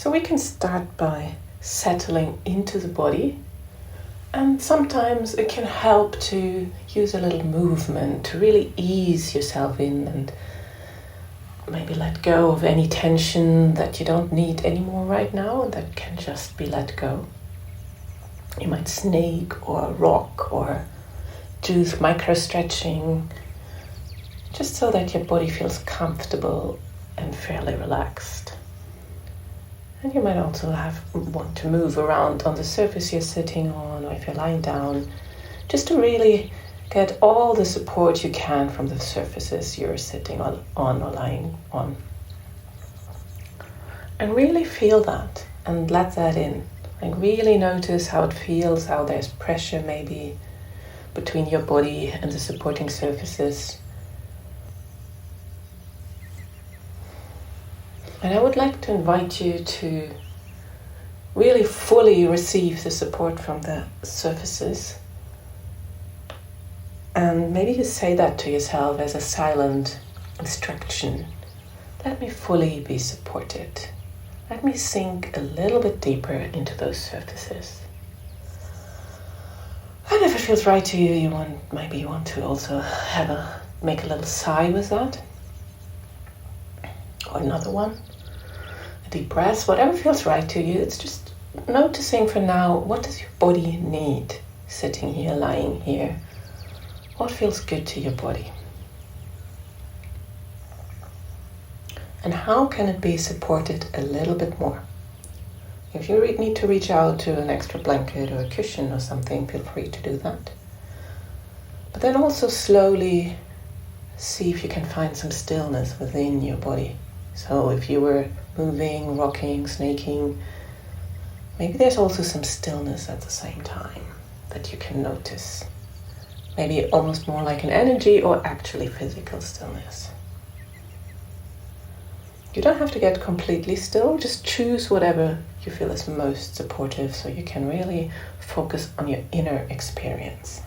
So we can start by settling into the body, and sometimes it can help to use a little movement to really ease yourself in and maybe let go of any tension that you don't need anymore right now and that can just be let go. You might snake or rock or do micro stretching, just so that your body feels comfortable and fairly relaxed. And you might also want to move around on the surface you're sitting on, or if you're lying down, just to really get all the support you can from the surfaces you're sitting on or lying on. And really feel that and let that in. And really notice how it feels, how there's pressure maybe between your body and the supporting surfaces. And I would like to invite you to really fully receive the support from the surfaces. And maybe you say that to yourself as a silent instruction. Let me fully be supported. Let me sink a little bit deeper into those surfaces. And if it feels right to you, you want to also make a little sigh with that. Or another one. A deep breath, whatever feels right to you. It's just noticing for now, what does your body need sitting here, lying here? What feels good to your body? And how can it be supported a little bit more? If you need to reach out to an extra blanket or a cushion or something, feel free to do that. But then also slowly see if you can find some stillness within your body. So if you were moving, rocking, snaking, maybe there's also some stillness at the same time that you can notice. Maybe almost more like an energy or actually physical stillness. You don't have to get completely still, just choose whatever you feel is most supportive so you can really focus on your inner experience.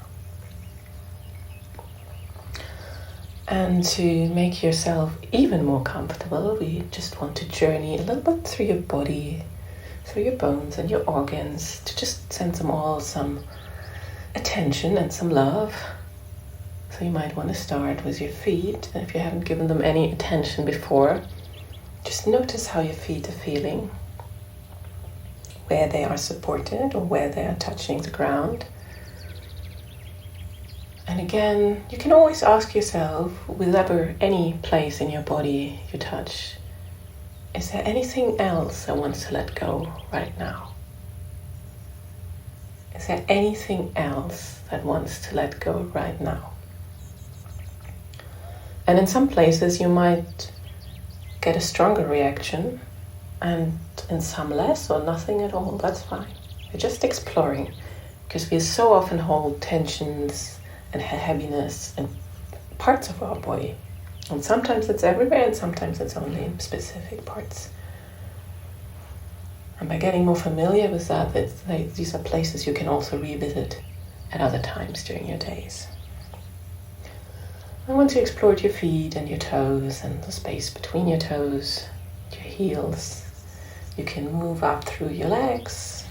And to make yourself even more comfortable, we just want to journey a little bit through your body, through your bones and your organs, to just send them all some attention and some love. So you might want to start with your feet, and if you haven't given them any attention before, just notice how your feet are feeling, where they are supported or where they are touching the ground. And again, you can always ask yourself, whenever any place in your body you touch, is there anything else that wants to let go right now? Is there anything else that wants to let go right now? And in some places you might get a stronger reaction, and in some less or nothing at all. That's fine. We're just exploring, because we so often hold tensions and heaviness in parts of our body. And sometimes it's everywhere, and sometimes it's only in specific parts. And by getting more familiar with that, these are places you can also revisit at other times during your days. And once you explored your feet and your toes and the space between your toes, your heels, you can move up through your legs,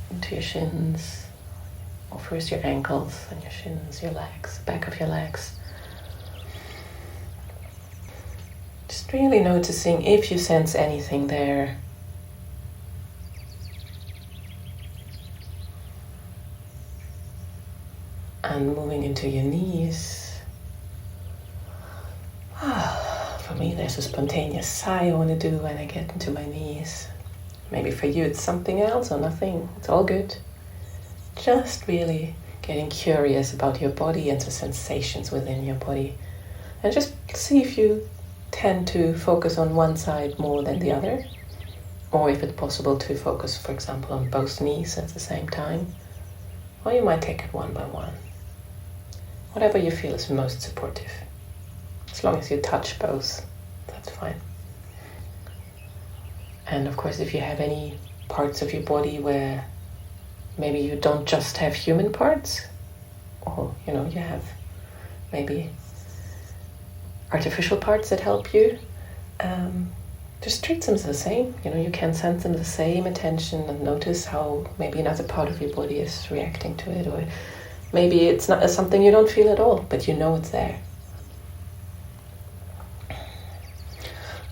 into your shins, or first your ankles and your shins, your legs, back of your legs. Just really noticing if you sense anything there. And moving into your knees. For me, there's a spontaneous sigh I want to do when I get into my knees. Maybe for you it's something else or nothing. It's all good. Just really getting curious about your body and the sensations within your body. And just see if you tend to focus on one side more than the other. Or if it's possible to focus, for example, on both knees at the same time. Or you might take it one by one. Whatever you feel is most supportive. As long as you touch both, that's fine. And of course, if you have any parts of your body where maybe you don't just have human parts, or you have maybe artificial parts that help you, just treat them the same. You can send them the same attention and notice how maybe another part of your body is reacting to it, or maybe it's not something you don't feel at all, but you know it's there.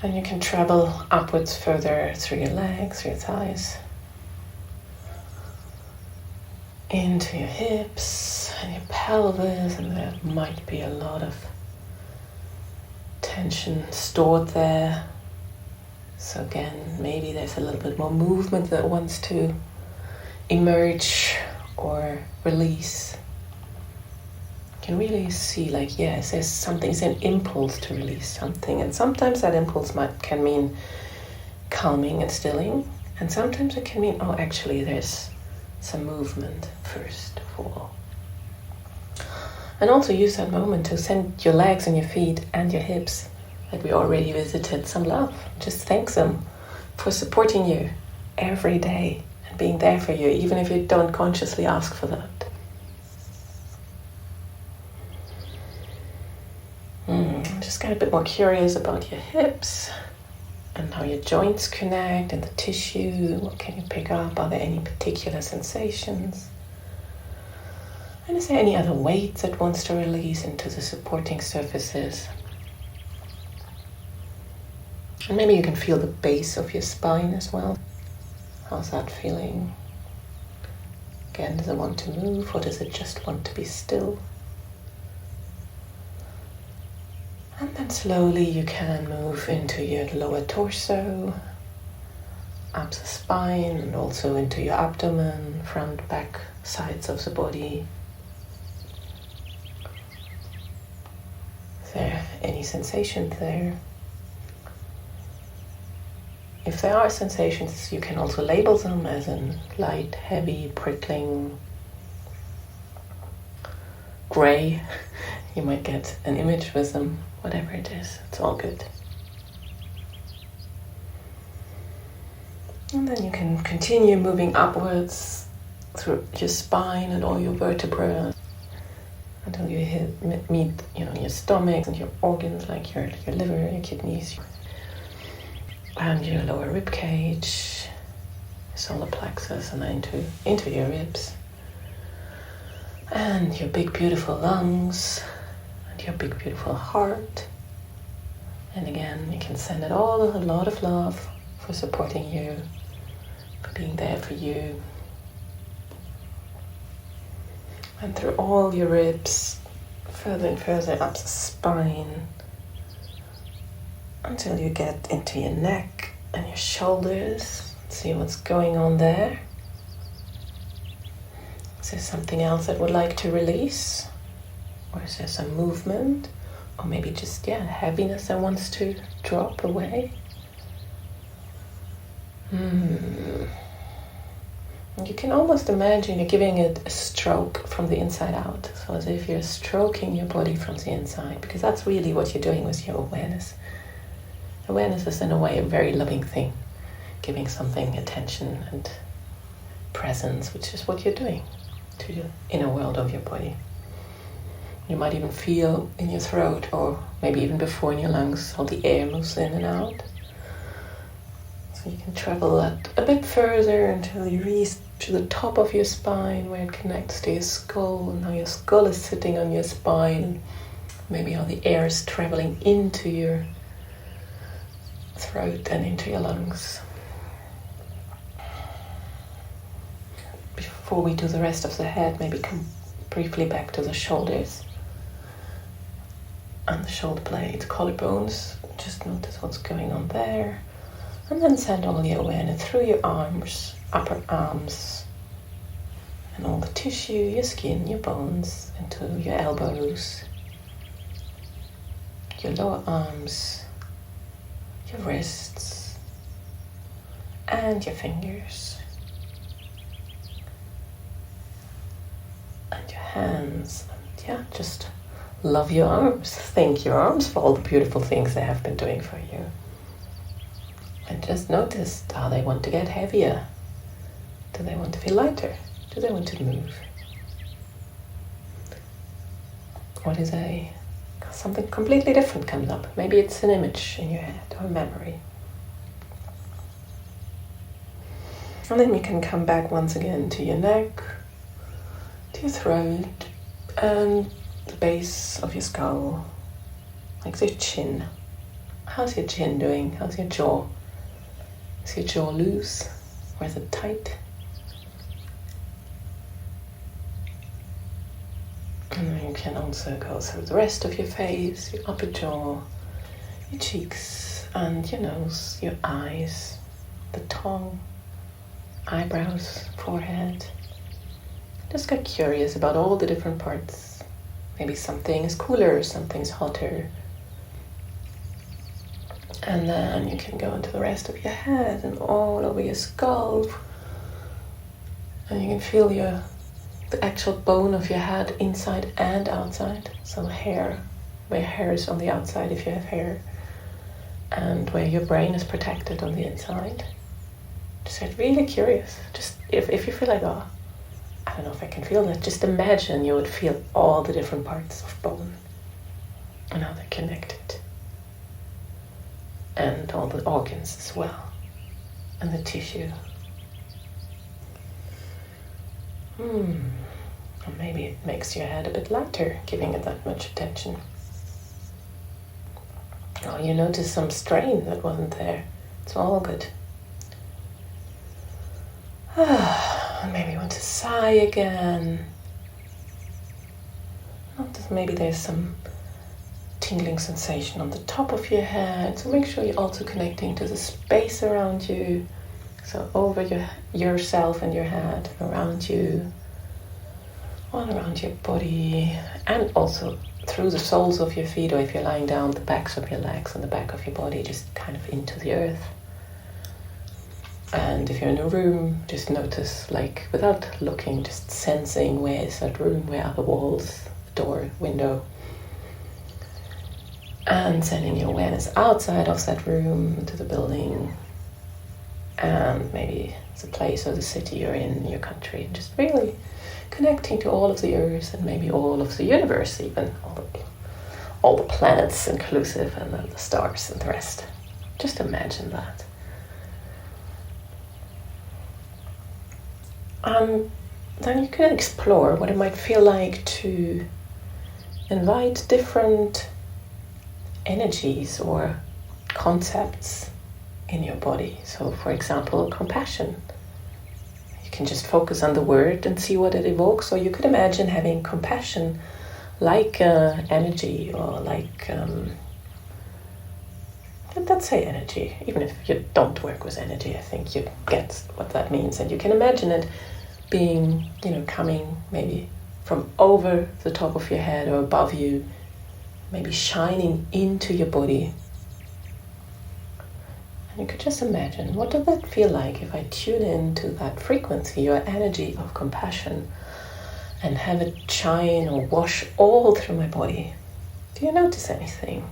And you can travel upwards further through your legs, through your thighs, into your hips and your pelvis, and there might be a lot of tension stored there. So again, maybe there's a little bit more movement that wants to emerge or release. You can really see, like, yes, there's something, it's an impulse to release something, and sometimes that impulse can mean calming and stilling, and sometimes it can mean, oh, actually there's some movement first of all. And also use that moment to send your legs and your feet and your hips, like we already visited, some love. Just thank them for supporting you every day and being there for you, even if you don't consciously ask for that. Just get a bit more curious about your hips and how your joints connect and the tissue. What can you pick up? Are there any particular sensations? And is there any other weight that wants to release into the supporting surfaces? And maybe you can feel the base of your spine as well. How's that feeling? Again, does it want to move, or does it just want to be still? And then slowly you can move into your lower torso, up the spine, and also into your abdomen, front, back, sides of the body. Is there any sensations there? If there are sensations, you can also label them as in light, heavy, prickling, gray. You might get an image with them. Whatever it is, it's all good. And then you can continue moving upwards through your spine and all your vertebrae until you meet your stomach and your organs, like your liver, your kidneys, and your lower rib cage, solar plexus, and then into your ribs, and your big beautiful lungs, your big beautiful heart. And again, you can send it all a lot of love for supporting you, for being there for you. And through all your ribs, further and further up the spine, until you get into your neck and your shoulders. See what's going on there. Is there something else that would like to release? Or is there some movement? Or maybe just, heaviness that wants to drop away? You can almost imagine you're giving it a stroke from the inside out. So as if you're stroking your body from the inside, because that's really what you're doing with your awareness. Awareness is, in a way, a very loving thing. Giving something attention and presence, which is what you're doing to the inner world of your body. You might even feel in your throat, or maybe even before in your lungs, how the air moves in and out. So you can travel that a bit further until you reach to the top of your spine, where it connects to your skull, and how your skull is sitting on your spine. Maybe how the air is traveling into your throat and into your lungs. Before we do the rest of the head, maybe come briefly back to the shoulders and the shoulder blades, collarbones. Just notice what's going on there. And then send all your awareness through your arms, upper arms, and all the tissue, your skin, your bones, into your elbows, your lower arms, your wrists, and your fingers, and your hands. And just love your arms. Thank your arms for all the beautiful things they have been doing for you. And just notice how they want to get heavier. Do they want to feel lighter? Do they want to move? What is something completely different comes up? Maybe it's an image in your head or a memory. And then you can come back once again to your neck, to your throat, and the base of your skull, like your chin. How's your chin doing? How's your jaw? Is your jaw loose or is it tight? And then you can also go through the rest of your face, your upper jaw, your cheeks, and your nose, your eyes, the tongue, eyebrows, forehead. Just get curious about all the different parts. Maybe something is cooler, something's hotter. And then you can go into the rest of your head and all over your skull. And you can feel the actual bone of your head inside and outside. So hair, where hair is on the outside if you have hair. And where your brain is protected on the inside. Just get really curious. Just if you feel like, oh, I don't know if I can feel that. Just imagine you would feel all the different parts of bone and how they're connected. And all the organs as well. And the tissue. Or maybe it makes your head a bit lighter, giving it that much attention. Oh, you notice some strain that wasn't there. It's all good. And maybe you want to sigh again. Maybe there's some tingling sensation on the top of your head. So make sure you're also connecting to the space around you. So over yourself and your head, around you, all around your body, and also through the soles of your feet, or if you're lying down, the backs of your legs and the back of your body, just kind of into the earth. And if you're in a room, just notice, like, without looking, just sensing where is that room, where are the walls, door, window. And sending your awareness outside of that room to the building. And maybe the place or the city you're in, your country. And just really connecting to all of the earth and maybe all of the universe even. All the planets inclusive, and then the stars and the rest. Just imagine that. Then you can explore what it might feel like to invite different energies or concepts in your body. So, for example, compassion. You can just focus on the word and see what it evokes, or you could imagine having compassion like energy, or like, let's say energy. Even if you don't work with energy, I think you get what that means. And you can imagine it being, coming maybe from over the top of your head or above you, maybe shining into your body. And you could just imagine, what does that feel like if I tune into that frequency or energy of compassion and have it shine or wash all through my body? Do you notice anything?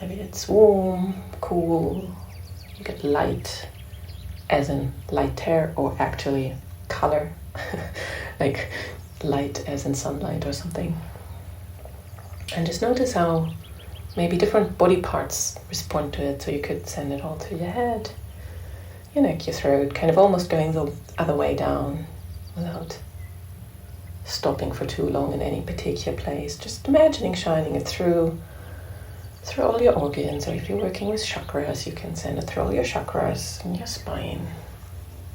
Maybe it's warm, cool, you get light, as in lighter, or actually color, like light as in sunlight or something. And just notice how maybe different body parts respond to it. So you could send it all to your head, your neck, your throat, kind of almost going the other way down without stopping for too long in any particular place. Just imagining shining it through all your organs, or if you're working with chakras, you can send it through all your chakras and your spine,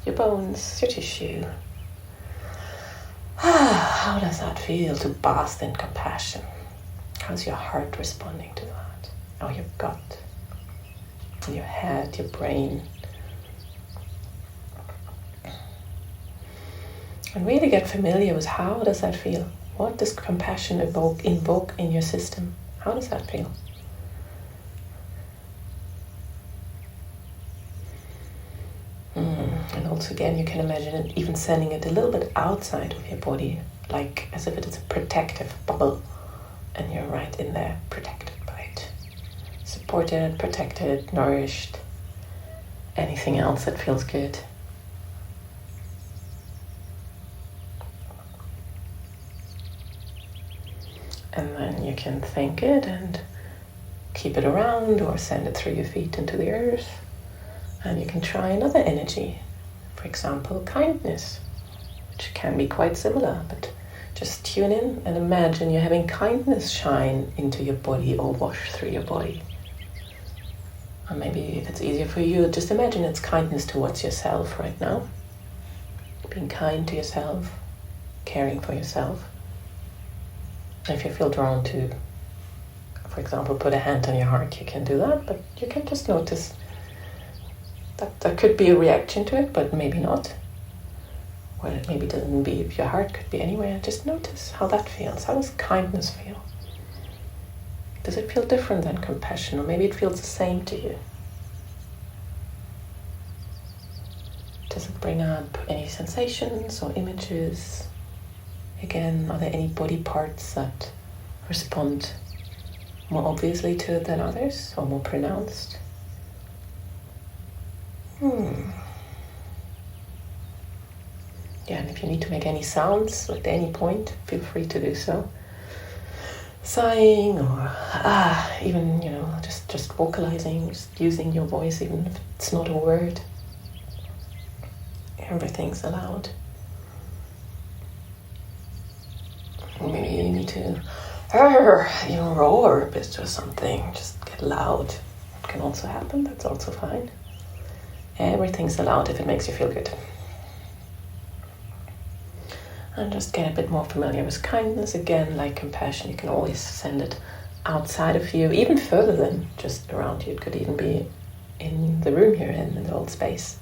your bones, your tissue. How does that feel to bask in compassion? How's your heart responding to that? Or your gut, your head, your brain? And really get familiar with how does that feel? What does compassion invoke in your system? How does that feel? And also again, you can imagine it even sending it a little bit outside of your body, like as if it is a protective bubble, and you're right in there, protected by it. Supported, protected, nourished, anything else that feels good. And then you can thank it and keep it around, or send it through your feet into the earth. And you can try another energy. For example, kindness, which can be quite similar, but just tune in and imagine you're having kindness shine into your body or wash through your body. Or maybe if it's easier for you, just imagine it's kindness towards yourself right now. Being kind to yourself, caring for yourself. If you feel drawn to, for example, put a hand on your heart, you can do that, but you can just notice that there could be a reaction to it, but maybe not. Well, it maybe doesn't be your heart, could be anywhere. Just notice how that feels. How does kindness feel? Does it feel different than compassion, or maybe it feels the same to you? Does it bring up any sensations or images? Again, are there any body parts that respond more obviously to it than others, or more pronounced? Yeah, and if you need to make any sounds at any point, feel free to do so. Sighing or even, just vocalizing, just using your voice even if it's not a word. Everything's allowed. Maybe you need to roar a bit or something, just get loud. It can also happen, that's also fine. Everything's allowed if it makes you feel good. And just get a bit more familiar with kindness. Again, like compassion, you can always send it outside of you, even further than just around you. It could even be in the room you're in the old space.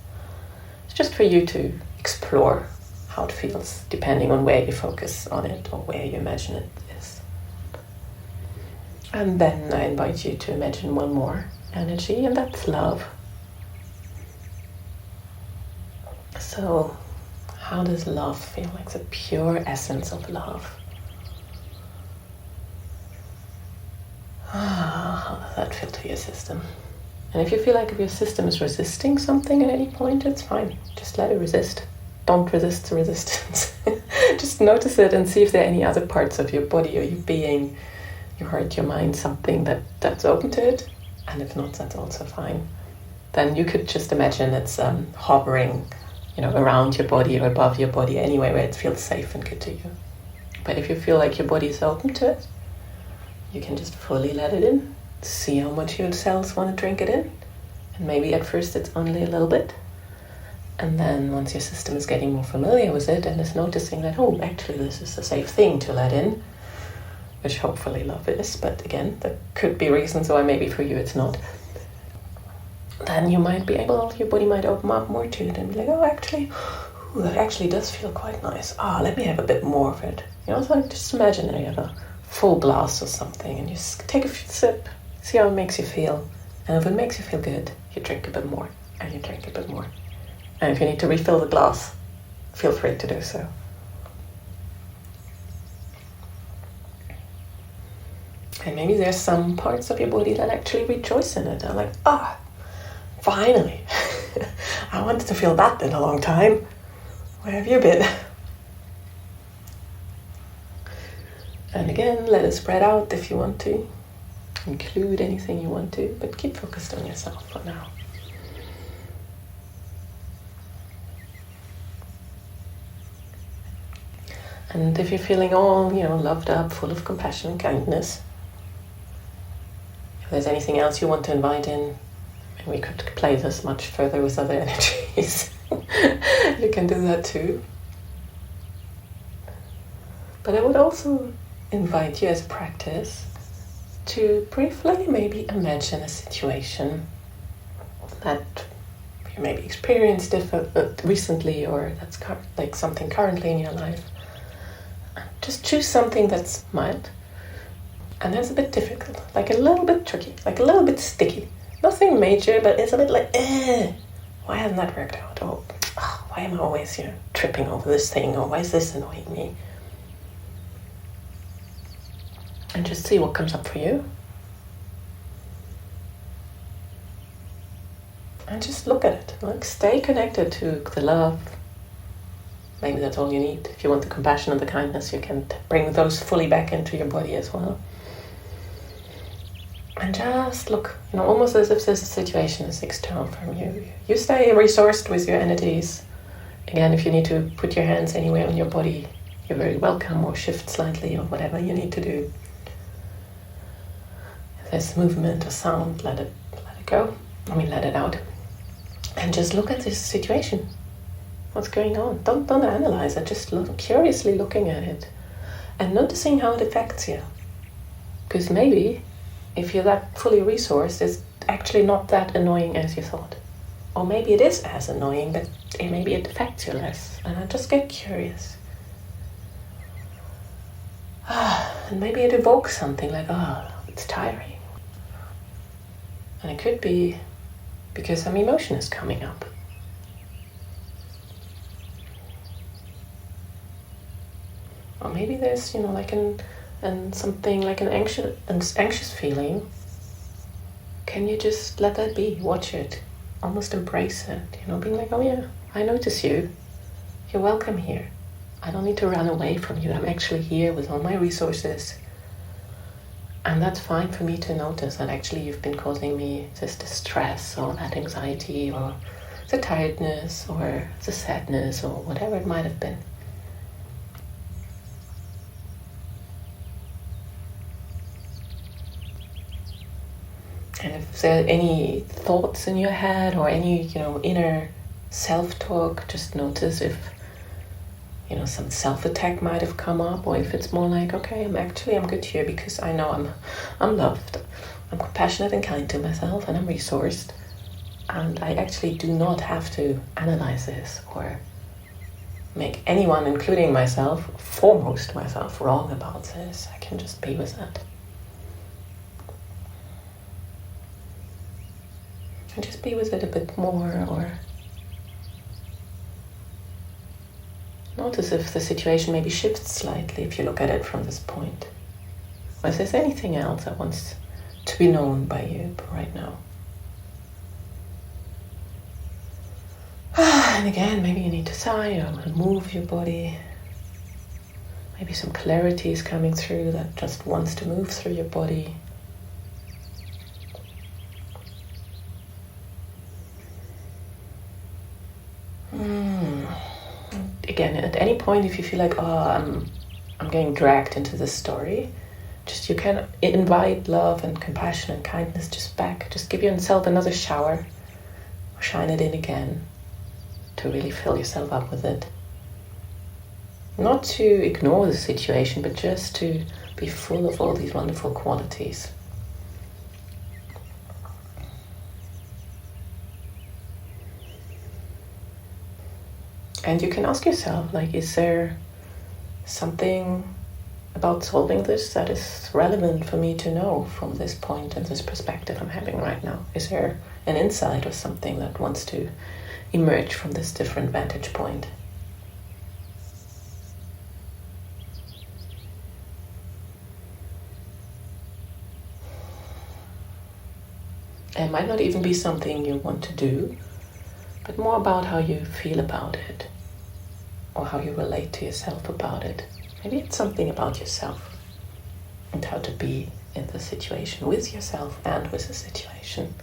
It's just for you to explore how it feels, depending on where you focus on it or where you imagine it is. And then I invite you to imagine one more energy, and that's love. So, how does love feel? Like the pure essence of love. How does that feel to your system? And if you feel like if your system is resisting something at any point, it's fine. Just let it resist. Don't resist the resistance. Just notice it and see if there are any other parts of your body or your being, your heart, your mind, something that's open to it. And if not, that's also fine. Then you could just imagine it's hovering around your body or above your body, anywhere where it feels safe and good to you. But if you feel like your body is open to it, you can just fully let it in. See how much your cells want to drink it in. And maybe at first it's only a little bit. And then once your system is getting more familiar with it and is noticing that, actually this is a safe thing to let in, which hopefully love is, but again, there could be reasons why maybe for you it's not. Then you might be able, your body might open up more to it and be like, that actually does feel quite nice. Let me have a bit more of it. So just imagine that you have a full glass or something and you just take a sip, see how it makes you feel. And if it makes you feel good, you drink a bit more and you drink a bit more. And if you need to refill the glass, feel free to do so. And maybe there's some parts of your body that actually rejoice in it. They're like, finally, I wanted to feel that in a long time. Where have you been? And again, let it spread out if you want to. Include anything you want to, but keep focused on yourself for now. And if you're feeling all, loved up, full of compassion and kindness, if there's anything else you want to invite in, we could play this much further with other energies. You can do that too. But I would also invite you as a practice to briefly maybe imagine a situation that you maybe experienced recently or that's like something currently in your life. Just choose something that's mild and that's a bit difficult, like a little bit tricky, like a little bit sticky. Nothing major, but it's a bit like, why hasn't that worked out? Why am I always, tripping over this thing? Or why is this annoying me? And just see what comes up for you. And just look at it. Like, stay connected to the love. Maybe that's all you need. If you want the compassion and the kindness, you can bring those fully back into your body as well. And just look, almost as if this situation is external from you. You stay resourced with your entities, Again, if you need to put your hands anywhere on your body, you're very welcome, or shift slightly, or whatever you need to do. If there's movement or sound, let it go. Let it out. And just look at this situation. What's going on? Don't analyze it. Just curiously looking at it and noticing how it affects you. Because maybe if you're that fully resourced, it's actually not that annoying as you thought. Or maybe it is as annoying, but maybe it affects you less. And I just get curious. And maybe it evokes something like, it's tiring. And it could be because some emotion is coming up. Or maybe there's, something like an anxious feeling. Can you just let that be? Watch it. Almost embrace it. Being like, oh yeah, I notice you. You're welcome here. I don't need to run away from you. I'm actually here with all my resources. And that's fine for me to notice that actually you've been causing me this distress or that anxiety or the tiredness or the sadness or whatever it might have been. And if there are any thoughts in your head or any, inner self-talk, just notice if, some self-attack might have come up, or if it's more like, okay, I'm good here because I know I'm loved, I'm compassionate and kind to myself, and I'm resourced, and I actually do not have to analyze this or make anyone, including myself, foremost myself, wrong about this. I can just be with that. And just be with it a bit more, or notice if the situation maybe shifts slightly if you look at it from this point. Or if there's anything else that wants to be known by you right now. And again, maybe you need to sigh or move your body. Maybe some clarity is coming through that just wants to move through your body. Again, at any point, if you feel like, I'm getting dragged into this story, you can invite love and compassion and kindness just back. Just give yourself another shower, or shine it in again, to really fill yourself up with it. Not to ignore the situation, but just to be full of all these wonderful qualities. And you can ask yourself, is there something about solving this that is relevant for me to know from this point and this perspective I'm having right now? Is there an insight or something that wants to emerge from this different vantage point? It might not even be something you want to do, but more about how you feel about it, or how you relate to yourself about it. Maybe it's something about yourself and how to be in the situation with yourself and with the situation.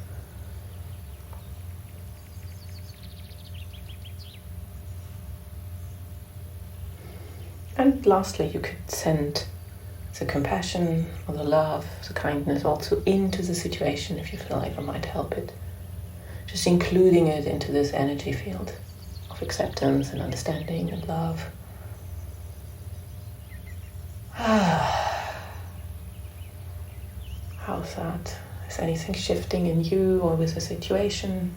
And lastly, you could send the compassion or the love, the kindness also into the situation if you feel like it might help it. Just including it into this energy field of acceptance and understanding and love. How's that? Is anything shifting in you or with the situation?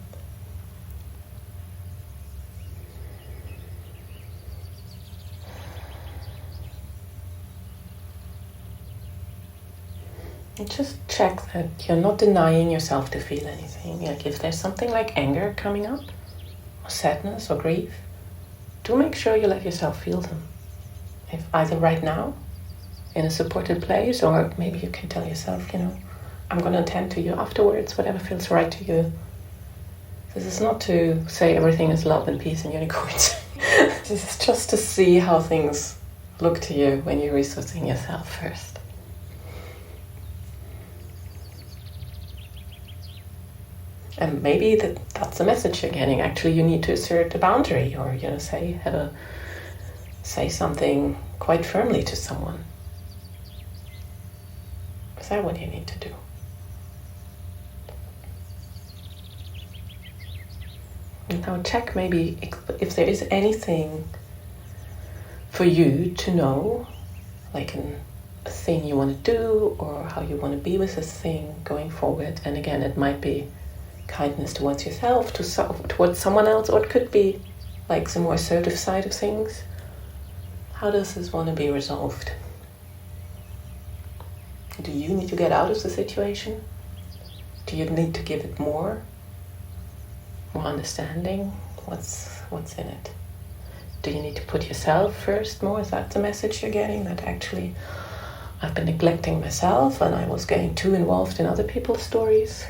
And just check that you're not denying yourself to feel anything. Like if there's something like anger coming up, or sadness or grief, do make sure you let yourself feel them. If either right now, in a supported place, or maybe you can tell yourself, I'm going to attend to you afterwards, whatever feels right to you. This is not to say everything is love and peace and unicorns. This is just to see how things look to you when you're resourcing yourself first. And maybe that's the message you're getting. Actually, you need to assert a boundary, or say something quite firmly to someone. Is that what you need to do? And now check maybe if there is anything for you to know, like a thing you want to do, or how you want to be with this thing going forward. And again, it might be kindness towards yourself, towards someone else, or it could be like the more assertive side of things. How does this want to be resolved? Do you need to get out of the situation? Do you need to give it more understanding? What's in it? Do you need to put yourself first more? Is that the message you're getting? That actually I've been neglecting myself and I was getting too involved in other people's stories?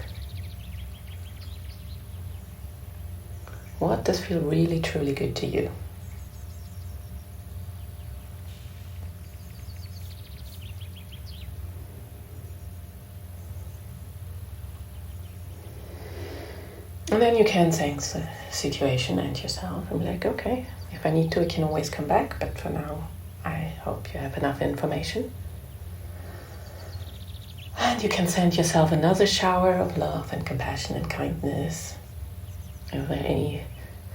What does feel really, truly good to you? And then you can thank the situation and yourself and be like, okay, if I need to, I can always come back, but for now, I hope you have enough information. And you can send yourself another shower of love and compassion and kindness. If there are any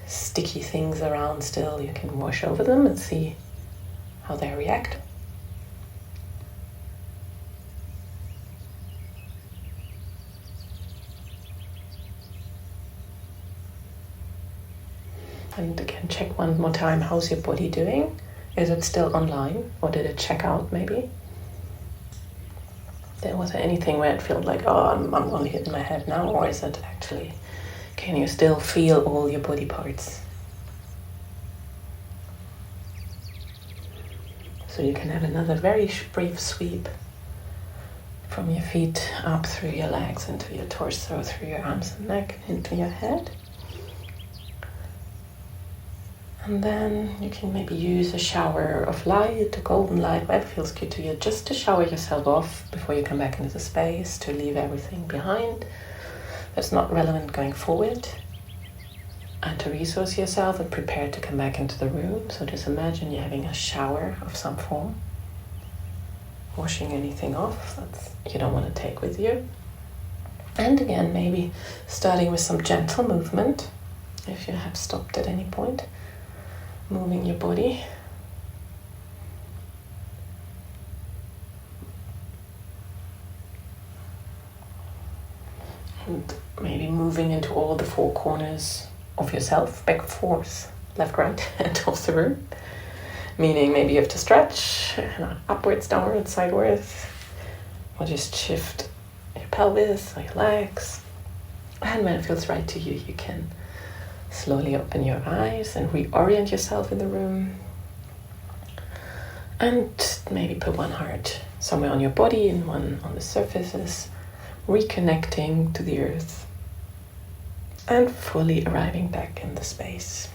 sticky things around still, you can wash over them and see how they react. And again, check one more time, how's your body doing? Is it still online, or did it check out maybe? Was there anything where it felt like, oh, I'm only hitting my head now, or is it actually, can you still feel all your body parts? So you can have another very brief sweep from your feet up through your legs, into your torso, through your arms and neck, into your head. And then you can maybe use a shower of light, a golden light, whatever feels good to you, just to shower yourself off before you come back into the space, to leave everything behind that's not relevant going forward, and to resource yourself and prepare to come back into the room. So just imagine you're having a shower of some form, washing anything off that you don't want to take with you. And again, maybe starting with some gentle movement, if you have stopped at any point. Moving your body. And maybe moving into all the four corners of yourself, back, forth, left, right, and towards the room. Meaning maybe you have to stretch, upwards, downwards, sideways, or just shift your pelvis or your legs. And when it feels right to you, you can slowly open your eyes and reorient yourself in the room. And maybe put one heart somewhere on your body and one on the surfaces, reconnecting to the earth and fully arriving back in the space.